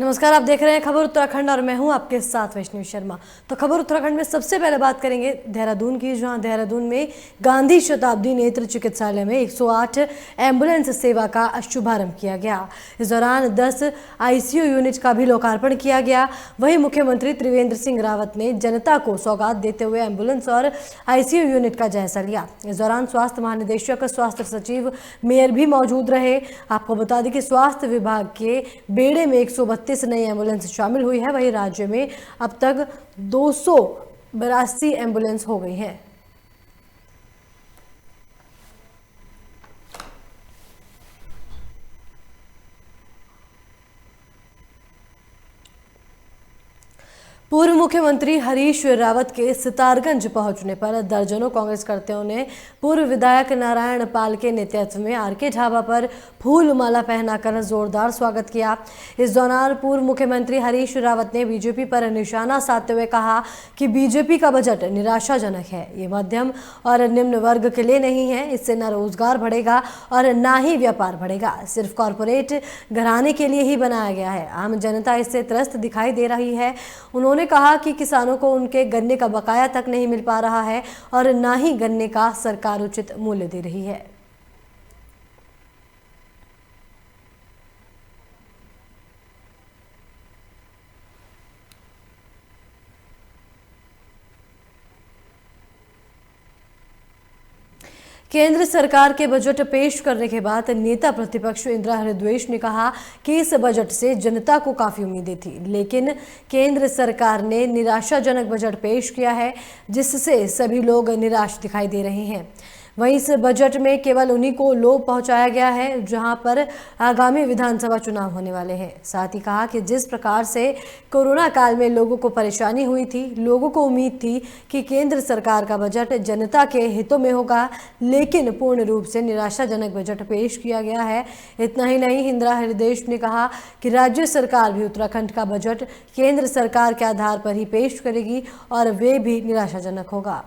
नमस्कार, आप देख रहे हैं खबर उत्तराखंड और मैं हूं आपके साथ वैष्णवी शर्मा। तो खबर उत्तराखंड में सबसे पहले बात करेंगे देहरादून की, जहां देहरादून में गांधी शताब्दी नेत्र चिकित्सालय में 108 एम्बुलेंस सेवा का शुभारंभ किया गया। इस दौरान 10 आईसीयू यूनिट का भी लोकार्पण किया गया। वहीं मुख्यमंत्री त्रिवेंद्र सिंह रावत ने जनता को सौगात देते हुए एम्बुलेंस और आईसीयू यूनिट का जायजा लिया। इस दौरान स्वास्थ्य महानिदेशक, स्वास्थ्य सचिव, मेयर भी मौजूद रहे। आपको बता दें कि स्वास्थ्य विभाग के बेड़े में 132 नई एम्बुलेंस शामिल हुई है। वहीं राज्य में अब तक 282 एम्बुलेंस हो गई हैं। पूर्व मुख्यमंत्री हरीश रावत के सितारगंज पहुंचने पर दर्जनों कांग्रेसकर्ताओं ने पूर्व विधायक नारायण पाल के नेतृत्व में आरके ढाबा पर फूल माला पहनाकर जोरदार स्वागत किया। इस दौरान पूर्व मुख्यमंत्री हरीश रावत ने बीजेपी पर निशाना साधते हुए कहा कि बीजेपी का बजट निराशाजनक है। ये मध्यम और निम्न वर्ग के लिए नहीं है। इससे न रोजगार बढ़ेगा और न ही व्यापार बढ़ेगा। सिर्फ कॉरपोरेट घराने के लिए ही बनाया गया है। आम जनता इससे त्रस्त दिखाई दे रही है। उन्होंने कहा कि किसानों को उनके गन्ने का बकाया तक नहीं मिल पा रहा है और न ही गन्ने का सरकार उचित मूल्य दे रही है। केंद्र सरकार के बजट पेश करने के बाद नेता प्रतिपक्ष इंदिरा हृदयेश ने कहा कि इस बजट से जनता को काफी उम्मीदें थी, लेकिन केंद्र सरकार ने निराशाजनक बजट पेश किया है, जिससे सभी लोग निराश दिखाई दे रहे हैं। वहीं इस बजट में केवल उन्हीं को लोभ पहुंचाया गया है जहां पर आगामी विधानसभा चुनाव होने वाले हैं। साथ ही कहा कि जिस प्रकार से कोरोना काल में लोगों को परेशानी हुई थी, लोगों को उम्मीद थी कि केंद्र सरकार का बजट जनता के हितों में होगा, लेकिन पूर्ण रूप से निराशाजनक बजट पेश किया गया है। इतना ही नहीं, इंदिरा हृदयेश ने कहा कि राज्य सरकार भी उत्तराखंड का बजट केंद्र सरकार के आधार पर ही पेश करेगी और वे भी निराशाजनक होगा।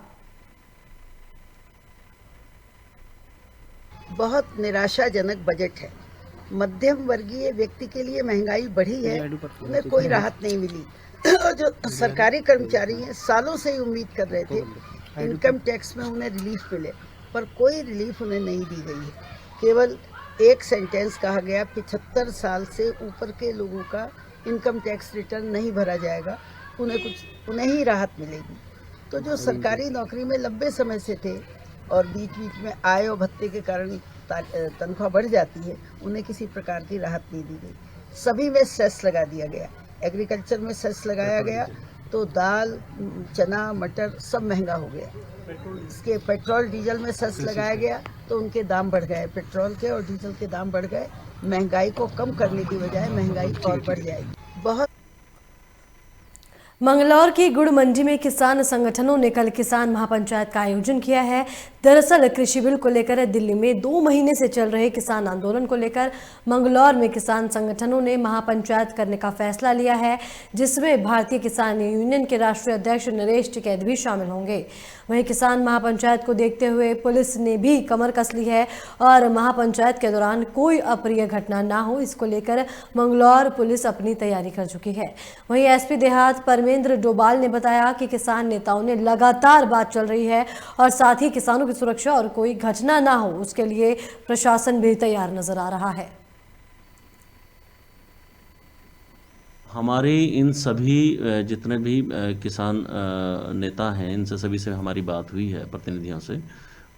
बहुत निराशाजनक बजट है। मध्यम वर्गीय व्यक्ति के लिए महंगाई बढ़ी है, उन्हें कोई राहत नहीं मिली। और जो सरकारी कर्मचारी हैं, सालों से ही उम्मीद कर रहे थे इनकम टैक्स में उन्हें रिलीफ मिले, पर कोई रिलीफ उन्हें नहीं दी गई है। केवल एक सेंटेंस कहा गया, 75 साल से ऊपर के लोगों का इनकम टैक्स रिटर्न नहीं भरा जाएगा, उन्हें ही राहत मिलेगी। तो जो सरकारी नौकरी में लंबे समय से थे और बीच बीच में आय और भत्ते के कारण तनख्वाह बढ़ जाती है, उन्हें किसी प्रकार की राहत नहीं दी गई। सभी में सेस लगा दिया गया। एग्रीकल्चर में सेस लगाया गया तो दाल, चना, मटर सब महंगा हो गया। इसके पेट्रोल डीजल में सेस लगाया गया तो उनके दाम बढ़ गए, पेट्रोल के और डीजल के दाम बढ़ गए। महंगाई को कम करने की बजाय महंगाई और बढ़ जाएगी। बहुत मंगलौर की गुड़ मंडी में किसान संगठनों ने कल किसान महापंचायत का आयोजन किया है। दरअसल कृषि बिल को लेकर दिल्ली में 2 महीने से चल रहे किसान आंदोलन को लेकर मंगलौर में किसान संगठनों ने महापंचायत करने का फैसला लिया है, जिसमें भारतीय किसान यूनियन के राष्ट्रीय अध्यक्ष नरेश टिकैत भी शामिल होंगे। वहीं किसान महापंचायत को देखते हुए पुलिस ने भी कमर कस ली है और महापंचायत के दौरान कोई अप्रिय घटना ना हो, इसको लेकर मंगलौर पुलिस अपनी तैयारी कर चुकी है। वहीं एसपी देहात परमेंद्र डोभाल ने बताया कि किसान नेताओं ने लगातार बात चल रही है और साथ ही किसानों की सुरक्षा और कोई घटना ना हो, उसके लिए प्रशासन भी तैयार नजर आ रहा है। हमारे इन सभी जितने भी किसान नेता हैं, इनसे सभी से हमारी बात हुई है, प्रतिनिधियों से,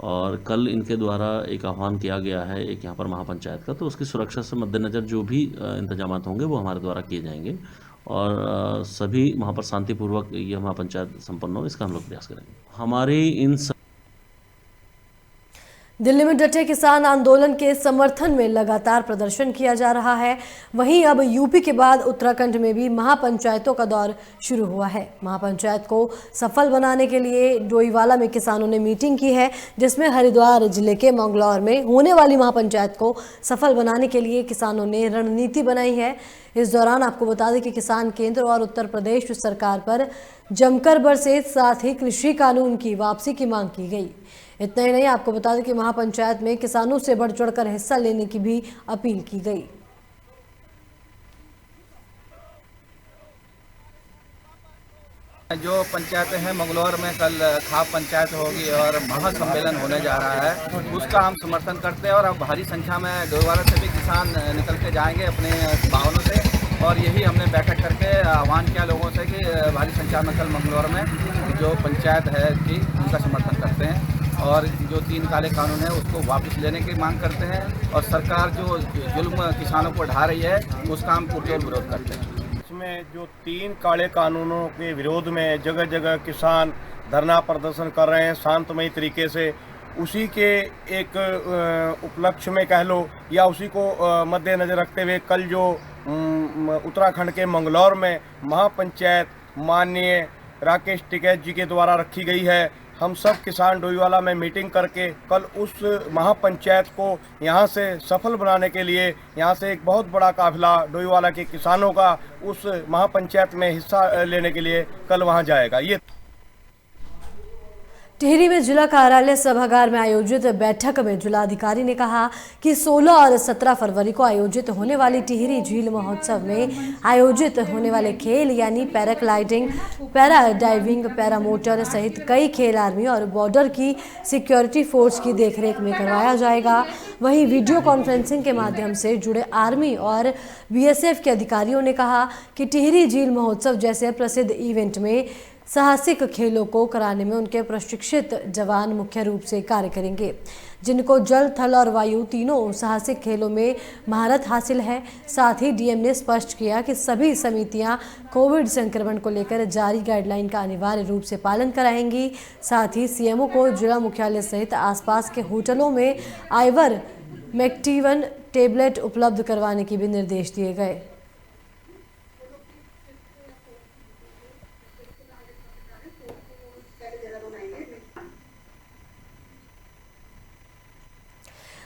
और कल इनके द्वारा एक आह्वान किया गया है एक यहाँ पर महापंचायत का, तो उसकी सुरक्षा से मद्देनज़र जो भी इंतजामात होंगे वो हमारे द्वारा किए जाएंगे और सभी वहाँ पर शांतिपूर्वक ये महापंचायत संपन्न हो, इसका हम लोग प्रयास करेंगे। हमारे इन दिल्ली में डटे किसान आंदोलन के समर्थन में लगातार प्रदर्शन किया जा रहा है। वहीं अब यूपी के बाद उत्तराखंड में भी महापंचायतों का दौर शुरू हुआ है। महापंचायत को सफल बनाने के लिए डोईवाला में किसानों ने मीटिंग की है, जिसमें हरिद्वार जिले के मंगलौर में होने वाली महापंचायत को सफल बनाने के लिए किसानों ने रणनीति बनाई है। इस दौरान आपको बता दें कि किसान केंद्र और उत्तर प्रदेश सरकार पर जमकर बरसे, साथ ही कृषि कानून की वापसी की मांग की गई। इतना ही नहीं, आपको बता दें कि महापंचायत में किसानों से बढ़ चढ़कर हिस्सा लेने की भी अपील की गई। जो पंचायतें हैं मंगलौर में कल खाप पंचायत होगी और महासम्मेलन होने जा रहा है, उसका हम समर्थन करते हैं और अब भारी संख्या में डोईवाला से भी किसान निकल के जाएंगे अपने वाहनों से। और यही हमने बैठक करके आह्वान किया लोगों से कि भारी संख्या में कल मंगलौर में जो पंचायत है कि उनका समर्थन करते हैं और जो 3 काले कानून है उसको वापस लेने की मांग करते हैं और सरकार जो जुल्म किसानों को ढा रही है उसका हम पुरजोर विरोध करते हैं। में जो 3 काले कानूनों के विरोध में जगह जगह किसान धरना प्रदर्शन कर रहे हैं शांतमयी तरीके से, उसी के एक उपलक्ष्य में कह लो या उसी को मद्देनजर रखते हुए कल जो उत्तराखंड के मंगलौर में महापंचायत माननीय राकेश टिकैत जी के द्वारा रखी गई है। हम सब किसान डोईवाला में मीटिंग करके कल उस महापंचायत को यहाँ से सफल बनाने के लिए यहाँ से एक बहुत बड़ा काफिला डोईवाला के किसानों का उस महापंचायत में हिस्सा लेने के लिए कल वहाँ जाएगा। ये टिहरी में जिला कार्यालय सभागार में आयोजित बैठक में जिलाधिकारी ने कहा कि 16 और 17 फरवरी को आयोजित होने वाली टिहरी झील महोत्सव में आयोजित होने वाले खेल यानी paragliding, para diving, para motor सहित कई खेल आर्मी और बॉर्डर की सिक्योरिटी फोर्स की देखरेख में करवाया जाएगा। वहीं वीडियो कॉन्फ्रेंसिंग के माध्यम से जुड़े आर्मी और बीएसएफ के अधिकारियों ने कहा कि टिहरी झील महोत्सव जैसे प्रसिद्ध इवेंट में साहसिक खेलों को कराने में उनके प्रशिक्षित जवान मुख्य रूप से कार्य करेंगे, जिनको जल, थल और वायु तीनों साहसिक खेलों में महारत हासिल है। साथ ही डीएम ने स्पष्ट किया कि सभी समितियां कोविड संक्रमण को लेकर जारी गाइडलाइन का अनिवार्य रूप से पालन कराएंगी। साथ ही सीएमओ को जिला मुख्यालय सहित आसपास के होटलों में आइवर मैक्टिवन टेबलेट उपलब्ध करवाने के भी निर्देश दिए गए।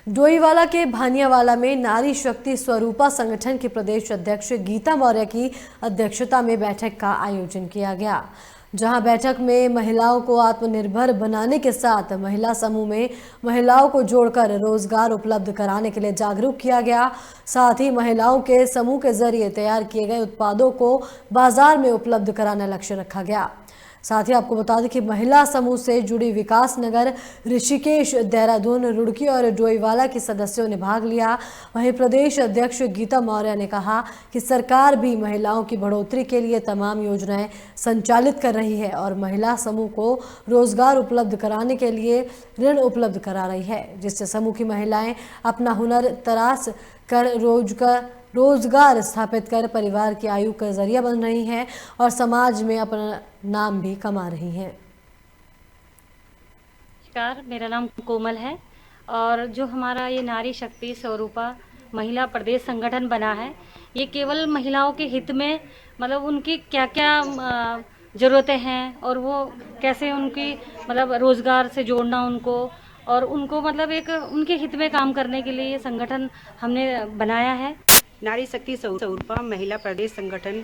डोईवाला के भानियावाला में नारी शक्ति स्वरूपा संगठन के प्रदेश अध्यक्ष गीता मौर्य की अध्यक्षता में बैठक का आयोजन किया गया, जहां बैठक में महिलाओं को आत्मनिर्भर बनाने के साथ महिला समूह में महिलाओं को जोड़कर रोजगार उपलब्ध कराने के लिए जागरूक किया गया। साथ ही महिलाओं के समूह के जरिए तैयार किए गए उत्पादों को बाजार में उपलब्ध कराना लक्ष्य रखा गया। साथ ही आपको बता दें कि महिला समूह से जुड़ी विकास नगर, ऋषिकेश, देहरादून, रुड़की और डोईवाला के सदस्यों ने भाग लिया। वहीं प्रदेश अध्यक्ष गीता मौर्य ने कहा कि सरकार भी महिलाओं की बढ़ोतरी के लिए तमाम योजनाएं संचालित कर रही है और महिला समूह को रोजगार उपलब्ध कराने के लिए ऋण उपलब्ध करा रही है, जिससे समूह की महिलाएं अपना हुनर तराश कर रोजगार स्थापित कर परिवार की आयु का जरिया बन रही हैं और समाज में अपना नाम भी कमा रही हैं। नमस्कार, मेरा नाम कोमल है और जो हमारा ये नारी शक्ति स्वरूपा महिला प्रदेश संगठन बना है, ये केवल महिलाओं के हित में मतलब उनकी क्या क्या ज़रूरतें हैं और वो कैसे उनकी मतलब रोज़गार से जोड़ना उनको और उनको मतलब एक उनके हित में काम करने के लिए ये संगठन हमने बनाया है। नारी शक्ति स्वरूपा महिला प्रदेश संगठन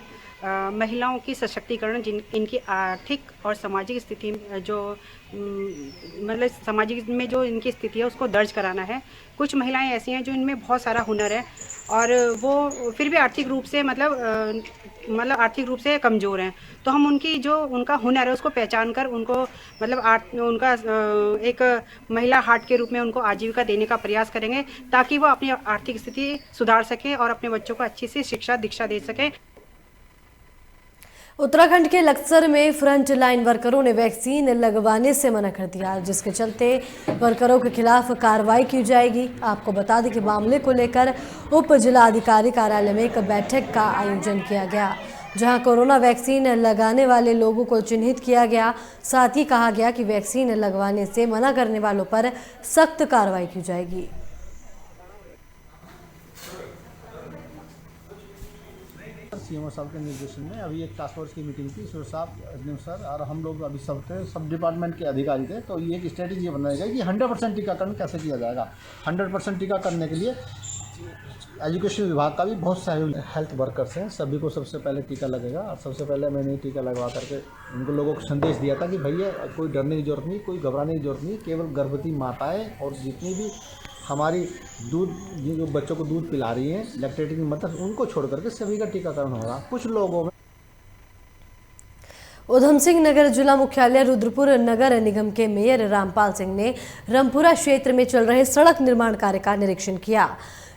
महिलाओं की सशक्तिकरण, जिन इनकी आर्थिक और सामाजिक स्थिति जो मतलब सामाजिक में जो इनकी स्थिति है उसको दर्ज कराना है। कुछ महिलाएं ऐसी हैं जो इनमें बहुत सारा हुनर है और वो फिर भी आर्थिक रूप से मतलब आर्थिक रूप से कमज़ोर हैं, तो हम उनकी जो उनका हुनर है उसको पहचान कर उनको मतलब उनका एक महिला हाट के रूप में उनको आजीविका देने का प्रयास करेंगे, ताकि वो अपनी आर्थिक स्थिति सुधार सकें और अपने बच्चों को अच्छी से शिक्षा दीक्षा दे सकें। उत्तराखंड के लक्सर में फ्रंट लाइन वर्करों ने वैक्सीन लगवाने से मना कर दिया, जिसके चलते वर्करों के खिलाफ कार्रवाई की जाएगी। आपको बता दें कि मामले को लेकर उप जिलाधिकारी कार्यालय में एक बैठक का आयोजन किया गया, जहां कोरोना वैक्सीन लगाने वाले लोगों को चिन्हित किया गया। साथ ही कहा गया कि वैक्सीन लगवाने से मना करने वालों पर सख्त कार्रवाई की जाएगी। सीएमओ साहब के निर्देशन में अभी एक टास्क फोर्स की मीटिंग थी, ईश्वर साहब, अजनब सर और हम लोग अभी सब डिपार्टमेंट के अधिकारी थे। तो ये एक स्ट्रेटेजी बनाई गई कि 100% टीकाकरण कैसे किया जाएगा। 100% टीका करने के लिए एजुकेशन विभाग का भी बहुत सहयोग, हेल्थ वर्कर्स हैं, सभी को सबसे पहले टीका लगेगा। और सबसे पहले मैंने टीका लगवा करके उनको लोगों को संदेश दिया था कि भैया कोई डरने की ज़रूरत नहीं, कोई घबराने की ज़रूरत नहीं, केवल गर्भवती माताएँ और जितनी भी हमारी दूध जो बच्चों को दूध पिला रही हैं लैक्टेटिंग मदर, उनको छोड़ करके सभी का टीकाकरण होगा। कुछ लोगों में उधम सिंह नगर जिला मुख्यालय रुद्रपुर नगर निगम के मेयर रामपाल सिंह ने रामपुरा क्षेत्र में चल रहे सड़क निर्माण कार्य का निरीक्षण किया।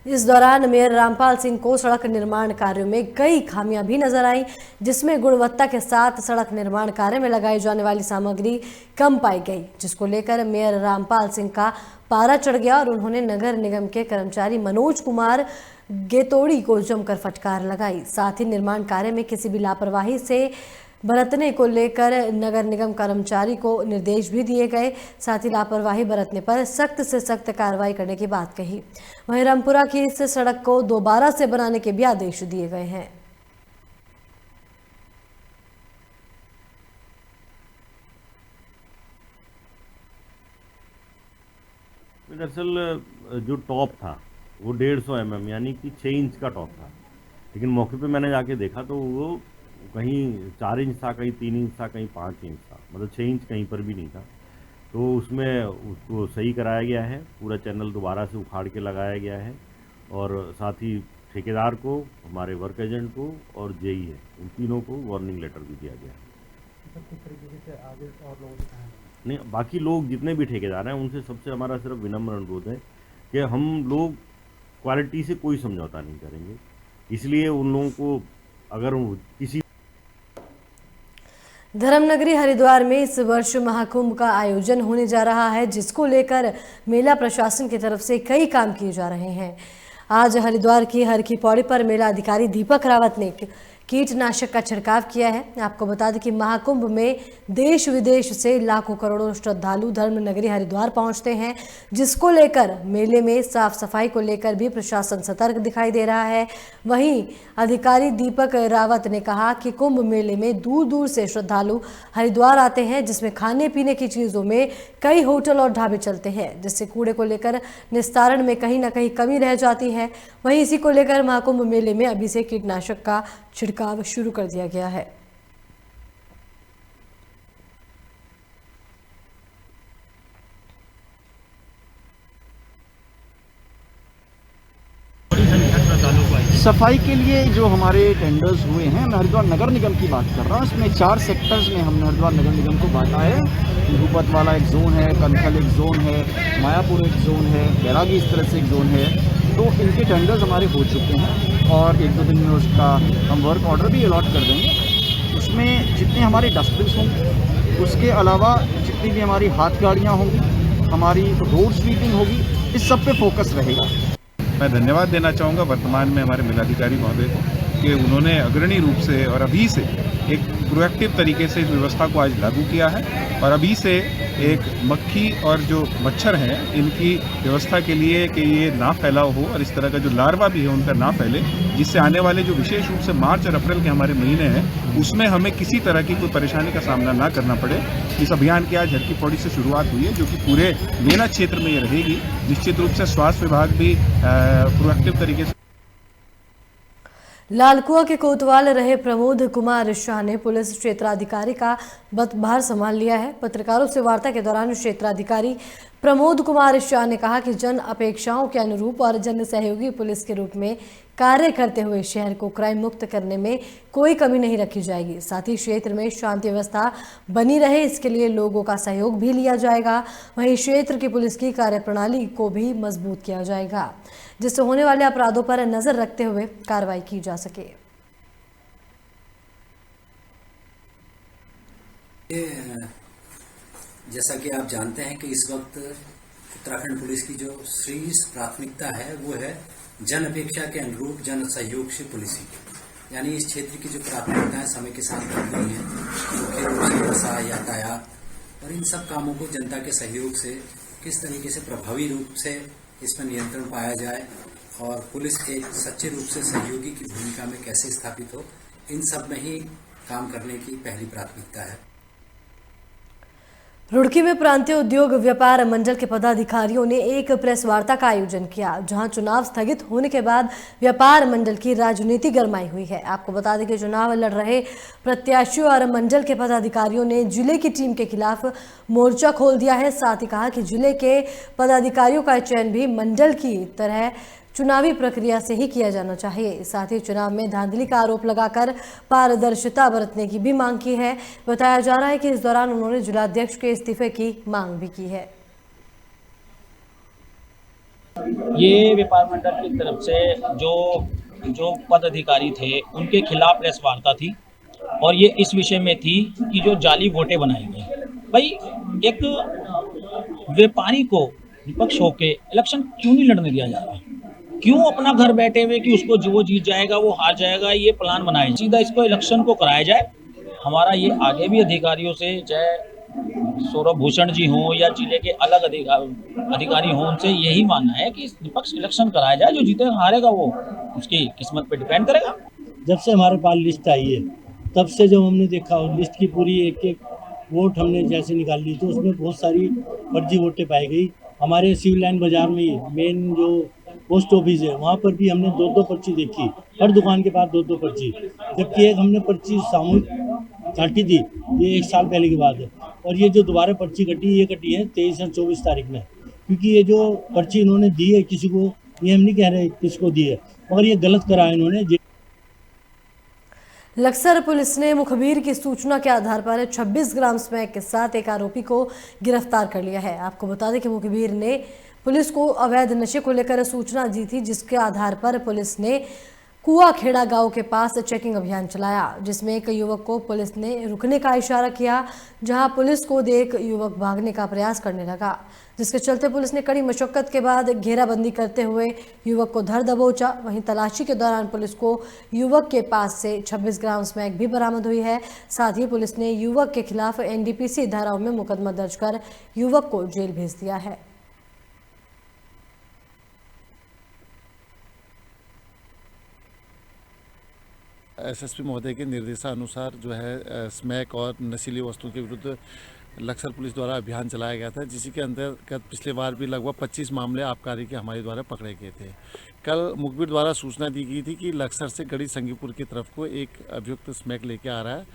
इस दौरान मेयर रामपाल सिंह को सड़क निर्माण कार्यों में कई खामियां भी नजर आई, जिसमें गुणवत्ता के साथ सड़क निर्माण कार्य में लगाई जाने वाली सामग्री कम पाई गई, जिसको लेकर मेयर रामपाल सिंह का पारा चढ़ गया और उन्होंने नगर निगम के कर्मचारी मनोज कुमार गेतोड़ी को जमकर फटकार लगाई। साथ ही निर्माण कार्य में किसी भी लापरवाही से बरतने को लेकर नगर निगम कर्मचारी को निर्देश भी दिए गए। साथ ही लापरवाही बरतने पर सख्त से सख्त कार्रवाई करने की बात कही। वहीं रामपुरा की इस सड़क को दोबारा से बनाने के भी आदेश दिए गए हैं। दरअसल जो टॉप था वो 150 mm यानी कि 6 इंच का टॉप था, लेकिन मौके पे मैंने जाके देखा तो वो कहीं 4 इंच था, कहीं 3 इंच था, कहीं 5 इंच था, मतलब 6 इंच कहीं पर भी नहीं था। तो उसमें उसको सही कराया गया है, पूरा चैनल दोबारा से उखाड़ के लगाया गया है और साथ ही ठेकेदार को, हमारे वर्क एजेंट को और जेई है, इन तीनों को वार्निंग लेटर भी दिया गया है। नहीं, बाकी लोग जितने भी ठेकेदार हैं उनसे सबसे हमारा सिर्फ विनम्र अनुरोध है कि हम लोग क्वालिटी से कोई समझौता नहीं करेंगे, इसलिए उन लोगों को अगर किसी धर्मनगरी हरिद्वार में इस वर्ष महाकुंभ का आयोजन होने जा रहा है, जिसको लेकर मेला प्रशासन की तरफ से कई काम किए जा रहे हैं। आज हरिद्वार की हर की पौड़ी पर मेला अधिकारी दीपक रावत ने कीटनाशक का छिड़काव किया है। आपको बता दें कि महाकुंभ में देश विदेश से लाखों करोड़ों श्रद्धालु धर्मनगरी हरिद्वार पहुंचते हैं, जिसको लेकर मेले में साफ सफाई को लेकर भी प्रशासन सतर्क दिखाई दे रहा है। वहीं अधिकारी दीपक रावत ने कहा कि कुंभ मेले में दूर दूर से श्रद्धालु हरिद्वार आते हैं, जिसमें खाने पीने की चीज़ों में कई होटल और ढाबे चलते हैं, जिससे कूड़े को लेकर निस्तारण में कहीं ना कहीं कमी रह जाती है। वहीं इसी को लेकर महाकुंभ मेले में अभी से कीटनाशक का छिड़काव शुरू कर दिया गया है। सफाई के लिए जो हमारे टेंडर्स हुए हैं, मैं हरिद्वार नगर निगम की बात कर रहा हूँ, इसमें 4 सेक्टर्स में हमने हरिद्वार नगर निगम को बांटा है। भूपत वाला एक जोन है, कनखल एक जोन है, मायापुर एक जोन है, बैरागी इस तरह से एक जोन है। तो इनके टेंडर्स हमारे हो चुके हैं और 1-2 दिन में उसका हम वर्क ऑर्डर भी अलॉट कर देंगे। उसमें जितने हमारे डस्टबिन होंगे, उसके अलावा जितनी भी हमारी हाथ गाड़ियाँ होंगी, हमारी रोड स्वीपिंग होगी, इस सब पे फोकस रहेगा। मैं धन्यवाद देना चाहूँगा वर्तमान में हमारे मेलाधिकारी महोदय को कि उन्होंने अग्रणी रूप से और अभी से एक प्रोएक्टिव तरीके से इस व्यवस्था को आज लागू किया है और अभी से एक मक्खी और जो मच्छर हैं इनकी व्यवस्था के लिए कि ये ना फैलाव हो और इस तरह का जो लार्वा भी है उनका ना फैले, जिससे आने वाले जो विशेष रूप से मार्च और अप्रैल के हमारे महीने हैं उसमें हमें किसी तरह की कोई परेशानी का सामना ना करना पड़े। इस अभियान की आज हर की पौड़ी से शुरुआत हुई है, जो कि पूरे मेला क्षेत्र में ये रहेगी। निश्चित रूप से स्वास्थ्य विभाग भी प्रोएक्टिव तरीके से। लालकुआ के कोतवाल रहे प्रमोद कुमार शाह ने पुलिस क्षेत्राधिकारी का पदभार संभाल लिया है। पत्रकारों से वार्ता के दौरान क्षेत्राधिकारी प्रमोद कुमार शाह ने कहा कि जन अपेक्षाओं के अनुरूप और जन सहयोगी पुलिस के रूप में कार्य करते हुए शहर को क्राइम मुक्त करने में कोई कमी नहीं रखी जाएगी। साथ ही क्षेत्र में शांति व्यवस्था बनी रहे, इसके लिए लोगों का सहयोग भी लिया जाएगा। वहीं क्षेत्र की पुलिस की कार्यप्रणाली को भी मजबूत किया जाएगा, जिससे होने वाले अपराधों पर नजर रखते हुए कार्रवाई की जा सके। जैसा कि आप जानते हैं कि इस वक्त उत्तराखंड पुलिस की जो शीर्ष प्राथमिकता है वो है जन अपेक्षा के अनुरूप जन सहयोग से पुलिसिंग। यानी इस क्षेत्र की जो प्राथमिकताएं समय के साथ बदली हैं, मुख्य रूप से व्यवसाय, यातायात और इन सब कामों को जनता के सहयोग से किस तरीके से प्रभावी रूप से इसमें नियंत्रण पाया जाए और पुलिस एक सच्चे रूप से सहयोगी की भूमिका में कैसे स्थापित हो, इन सब में ही काम करने की पहली प्राथमिकता है। रुड़की में प्रांतीय उद्योग व्यापार मंडल के पदाधिकारियों ने एक प्रेस वार्ता का आयोजन किया, जहां चुनाव स्थगित होने के बाद व्यापार मंडल की राजनीति गरमाई हुई है। आपको बता दें कि चुनाव लड़ रहे प्रत्याशियों और मंडल के पदाधिकारियों ने जिले की टीम के खिलाफ मोर्चा खोल दिया है। साथ ही कहा कि जिले के पदाधिकारियों का चयन भी मंडल की तरह चुनावी प्रक्रिया से ही किया जाना चाहिए। साथ ही चुनाव में धांधली का आरोप लगाकर पारदर्शिता बरतने की भी मांग की है। बताया जा रहा है कि इस दौरान उन्होंने जिलाध्यक्ष के इस्तीफे की मांग भी की है। ये व्यापार मंडल की तरफ से जो पदाधिकारी थे उनके खिलाफ प्रेस वार्ता थी और ये इस विषय में थी कि जो जाली वोटें बनाई गई। भाई एक व्यापारी को विपक्ष होके इलेक्शन क्यों नहीं लड़ने दिया जा रहा? क्यों अपना घर बैठे हुए कि उसको जो वो जीत जाएगा वो हार जाएगा ये प्लान बनाए? सीधा इसको इलेक्शन को कराया जाए। हमारा ये आगे भी अधिकारियों से, चाहे सौरभ भूषण जी हों या जिले के अलग अधिकारी हों, उनसे यही मानना है कि विपक्ष इलेक्शन कराया जाए। जो जीतेगा हारेगा वो उसकी किस्मत पे डिपेंड करेगा। जब से हमारे पास लिस्ट आई है तब से जब हमने देखा लिस्ट की पूरी एक एक वोट हमने जैसे निकाल ली तो उसमें बहुत सारी फर्जी वोटें पाई गई। हमारे सिविल लाइन बाजार में मेन जो पोस्ट ऑफिस है वहाँ पर भी हमने 2-2 पर्ची देखी, हर दुकान के पास 2-2 पर्ची, जबकि एक हमने पर्ची सामूहिक काटी थी। ये 1 साल पहले की बात है। और ये जो दोबारा पर्ची कटी, ये कटी है 23 और 24 तारीख में, क्योंकि ये जो पर्ची इन्होंने दी है किसी को, ये हम नहीं कह रहे किसको दी है, मगर ये गलत करा है इन्होंने। लक्सर पुलिस ने मुखबिर की सूचना के आधार पर 26 ग्राम स्मैक के साथ एक आरोपी को गिरफ्तार कर लिया है। आपको बता दें कि मुखबिर ने पुलिस को अवैध नशे को लेकर सूचना दी थी, जिसके आधार पर पुलिस ने कुआखेड़ा गांव के पास चेकिंग अभियान चलाया, जिसमें एक युवक को पुलिस ने रुकने का इशारा किया, जहां पुलिस को देख युवक भागने का प्रयास करने लगा, जिसके चलते पुलिस ने कड़ी मशक्कत के बाद घेराबंदी करते हुए युवक को धर दबोचा। वहीं तलाशी के दौरान पुलिस को युवक के पास से 26 ग्राम स्मैक भी बरामद हुई है। साथ ही पुलिस ने युवक के खिलाफ NDPC धाराओं में मुकदमा दर्ज कर युवक को जेल भेज दिया है। SSP महोदय के निर्देशानुसार जो है स्मैक और नशीली वस्तुओं के विरुद्ध लक्सर पुलिस द्वारा अभियान चलाया गया था, जिसी के अंतर्गत पिछले बार भी लगभग 25 मामले आबकारी के हमारे द्वारा पकड़े गए थे। कल मुखबिर द्वारा सूचना दी गई थी कि लक्सर से गढ़ी संगीपुर की तरफ को एक अभियुक्त स्मैक लेके आ रहा है।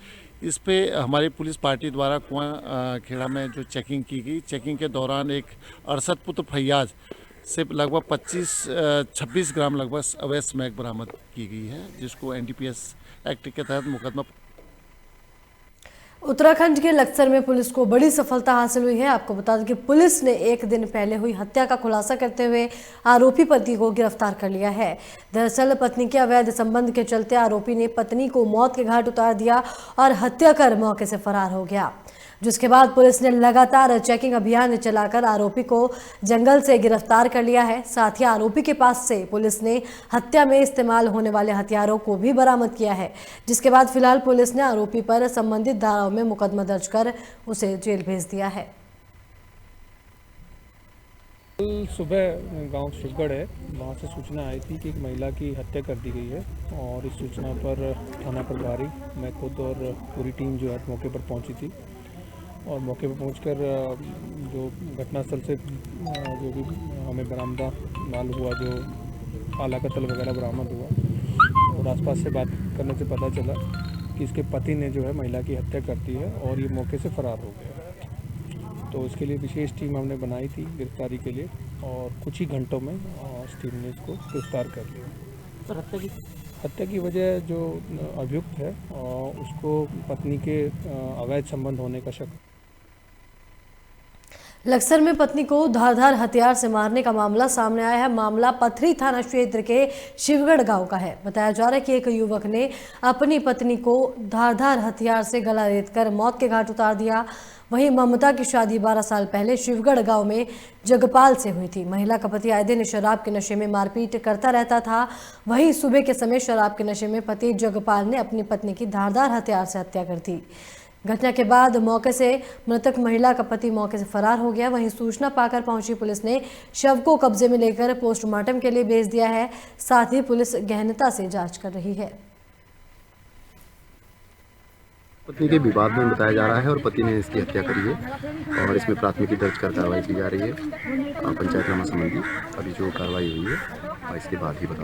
इस पे हमारी पुलिस पार्टी द्वारा कुआखेड़ा में जो चेकिंग की गई, चेकिंग के दौरान एक 68 पुत्र फैयाज से लगभग 26 ग्राम लगभग अवैध स्मैक बरामद की गई है, जिसको NDPS एक्ट के तहत मुकदमा। उत्तराखंड के लक्सर में पुलिस को बड़ी सफलता हासिल हुई है। आपको बता दें कि पुलिस ने एक दिन पहले हुई हत्या का खुलासा करते हुए आरोपी पति को गिरफ्तार कर लिया है। दरअसल पत्नी के अवैध संबंध के चलते आरोपी ने पत्नी को मौत के घाट उतार दिया और हत्या कर मौके से फरार हो गया, जिसके बाद पुलिस ने लगातार चेकिंग अभियान चलाकर आरोपी को जंगल से गिरफ्तार कर लिया है। साथ ही आरोपी के पास से पुलिस ने हत्या में इस्तेमाल होने वाले हथियारों को भी बरामद किया है, जिसके बाद फिलहाल पुलिस ने आरोपी पर संबंधित धाराओं में मुकदमा दर्ज कर उसे जेल भेज दिया है। कल सुबह गांव शिवगढ़ है, वहाँ से सूचना आई थी कि एक महिला की हत्या कर दी गई है और इस सूचना पर थाना प्रभारी, मैं खुद और पूरी टीम जो है मौके पर पहुँची थी और मौके पर पहुंचकर जो घटनास्थल से जो भी हमें बरामदा माल हुआ, जो आला कत्ल वगैरह बरामद हुआ और आसपास से बात करने से पता चला कि इसके पति ने जो है महिला की हत्या कर दी है और ये मौके से फरार हो गया। तो इसके लिए विशेष टीम हमने बनाई थी गिरफ्तारी के लिए और कुछ ही घंटों में इस टीम ने इसको गिरफ्तार कर लिया। सर हत्या की वजह जो अभियुक्त है उसको पत्नी के अवैध संबंध होने का शक। लक्सर में पत्नी को धारदार हथियार से मारने का मामला सामने आया है। मामला पथरी थाना क्षेत्र के शिवगढ़ गांव का है। बताया जा रहा है कि एक युवक ने अपनी पत्नी को धारदार हथियार से गला रेतकर मौत के घाट उतार दिया। वहीं ममता की शादी 12 साल पहले शिवगढ़ गांव में जगपाल से हुई थी। महिला का पति आए दिन शराब के नशे में मारपीट करता रहता था। वहीं सुबह के समय शराब के नशे में पति जगपाल ने अपनी पत्नी की धारदार हथियार से हत्या कर दी। घटना के बाद मौके से मृतक महिला का पति मौके से फरार हो गया। वहीं सूचना पाकर पहुंची पुलिस ने शव को कब्जे में लेकर पोस्टमार्टम के लिए भेज दिया है। साथ ही पुलिस गहनता से जांच कर रही है। पत्नी के विवाद में बताया जा रहा है और पति ने इसकी हत्या करी है और इसमें प्राथमिकी दर्ज कर कार्रवाई की जा रही है। पंचायतनामा संबंधी अभी जो कार्रवाई हुई है इसके बाद ही बता